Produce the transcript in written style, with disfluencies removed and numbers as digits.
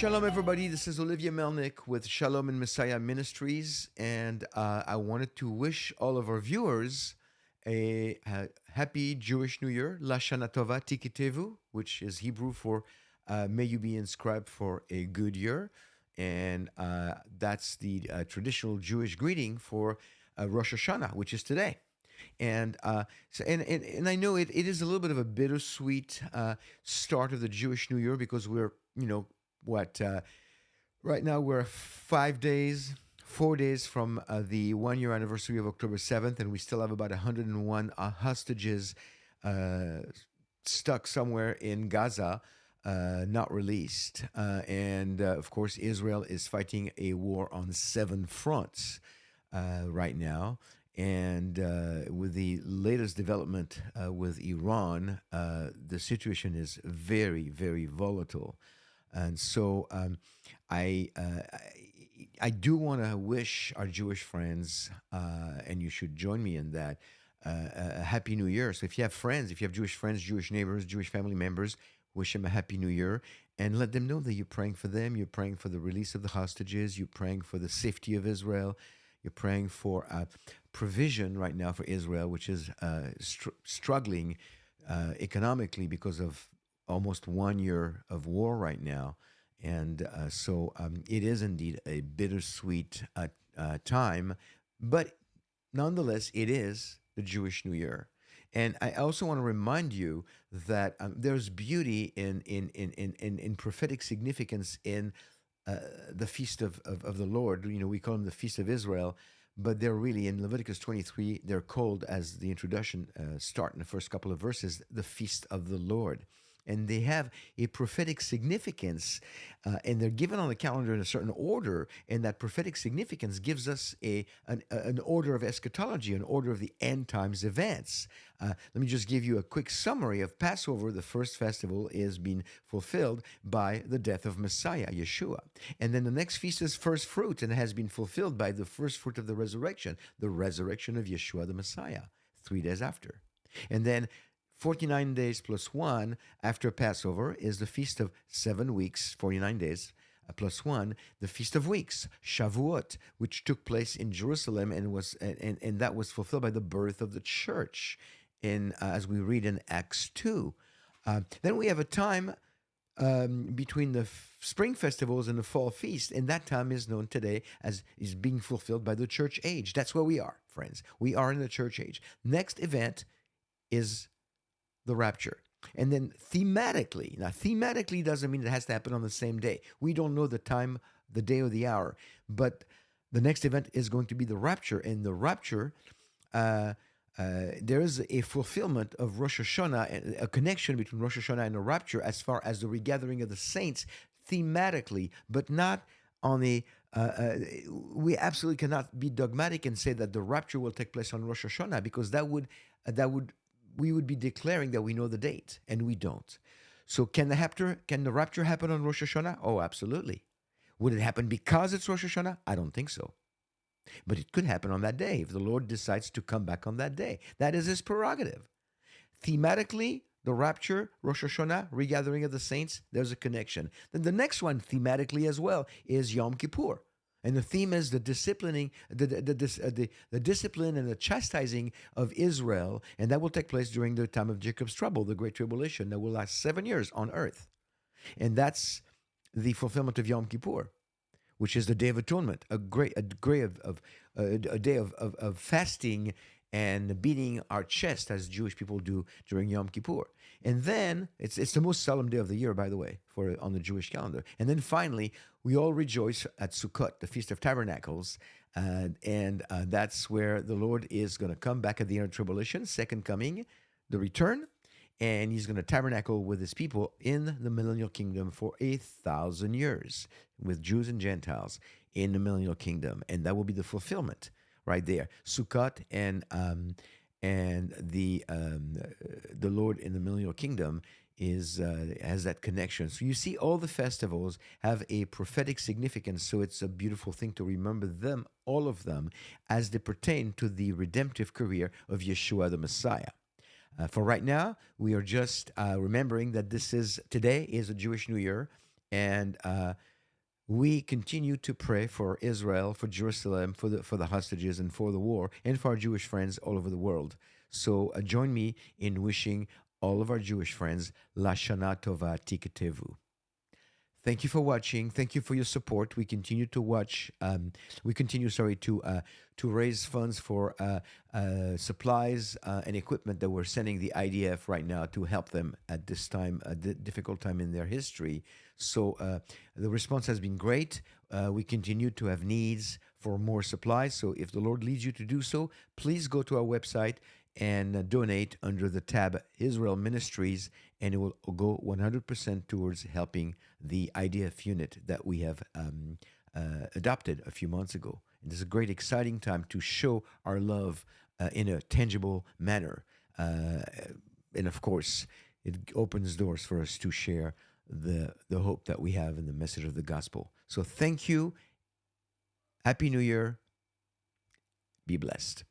Shalom, everybody. This is Olivier Melnick with Shalom and Messiah Ministries, and I wanted to wish all of our viewers a happy Jewish New Year, Lashana Tova Tikitevu, which is Hebrew for may you be inscribed for a good year, and that's the traditional Jewish greeting for Rosh Hashanah, which is today. And I know it is a little bit of a bittersweet start of the Jewish New Year because we're what right now we're 5 days, 4 days from the 1 year anniversary of October 7th, and we still have about 101 hostages stuck somewhere in Gaza, not released. And of course, Israel is fighting a war on 7 fronts right now. And with the latest development with Iran, the situation is very, very volatile. And so I do want to wish our Jewish friends, and you should join me in that, a happy New Year. So if you have friends, if you have Jewish friends, Jewish neighbors, Jewish family members, wish them a happy New Year and let them know that you're praying for them. You're praying for the release of the hostages. You're praying for the safety of Israel. You're praying for provision right now for Israel, which is struggling economically because of almost 1 year of war right now. And so it is indeed a bittersweet time, but nonetheless, it is the Jewish New Year. And I also want to remind you that there's beauty in prophetic significance in the feast of the Lord. We call them the Feast of Israel, but they're really, in Leviticus 23, they're called, as the introduction start in the first couple of verses, the Feast of the Lord. And they have a prophetic significance, and they're given on the calendar in a certain order. And that prophetic significance gives us an order of eschatology, an order of the end times events. Let me just give you a quick summary of Passover. The first festival is being fulfilled by the death of Messiah, Yeshua. And then the next feast is first fruit, and it has been fulfilled by the first fruit of the resurrection of Yeshua the Messiah, 3 days after. And then 49 days plus 1 after Passover is the feast of 7 weeks, 49 days plus 1, the Feast of Weeks, Shavuot, which took place in Jerusalem and that was fulfilled by the birth of the church, as we read in Acts 2. Then we have a time between the spring festivals and the fall feast, and that time is known today as is being fulfilled by the church age. That's where we are, friends. We are in the church age. Next event is the rapture. And then thematically, now thematically doesn't mean it has to happen on the same day. We don't know the time, the day, or the hour, but the next event is going to be the rapture. And the rapture, there is a fulfillment of Rosh Hashanah, a connection between Rosh Hashanah and the rapture as far as the regathering of the saints thematically, but not on a we absolutely cannot be dogmatic and say that the rapture will take place on Rosh Hashanah, because we would be declaring that we know the date, and we don't. So can the rapture happen on Rosh Hashanah? Oh, absolutely. Would it happen because it's Rosh Hashanah? I don't think so. But it could happen on that day if the Lord decides to come back on that day. That is his prerogative. Thematically, the rapture, Rosh Hashanah, regathering of the saints, there's a connection. Then the next one, thematically as well, is Yom Kippur. And the theme is the disciplining, the discipline and the chastising of Israel, and that will take place during the time of Jacob's trouble, the Great Tribulation, that will last 7 years on earth. And that's the fulfillment of Yom Kippur, which is the Day of Atonement, a day of fasting and beating our chest as Jewish people do during Yom Kippur. And then it's the most solemn day of the year, by the way, on the Jewish calendar. And then finally, we all rejoice at Sukkot, the Feast of Tabernacles, and that's where the Lord is going to come back at the end of tribulation, second coming, the return, and he's going to tabernacle with his people in the millennial kingdom for 1,000 years, with Jews and Gentiles in the millennial kingdom, and that will be the fulfillment right there. Sukkot and the Lord in the millennial kingdom has that connection. So you see, all the festivals have a prophetic significance. So it's a beautiful thing to remember them, all of them, as they pertain to the redemptive career of Yeshua the Messiah. For right now, we are just remembering that today is a Jewish New Year, and We continue to pray for Israel, for Jerusalem, for the hostages, and for the war, and for our Jewish friends all over the world. So join me in wishing all of our Jewish friends La Shana Tova Tiketevu. Thank you for watching. Thank you for your support. We continue to watch. We continue, sorry, to raise funds for supplies and equipment that we're sending the IDF right now to help them at this time, a difficult time in their history. So the response has been great. We continue to have needs for more supplies. So if the Lord leads you to do so, please go to our website and donate under the tab Israel Ministries, and it will go 100% towards helping the IDF unit that we have adopted a few months ago. And this is a great, exciting time to show our love in a tangible manner. And of course, it opens doors for us to share the hope that we have in the message of the gospel. So thank you. Happy New Year. Be blessed.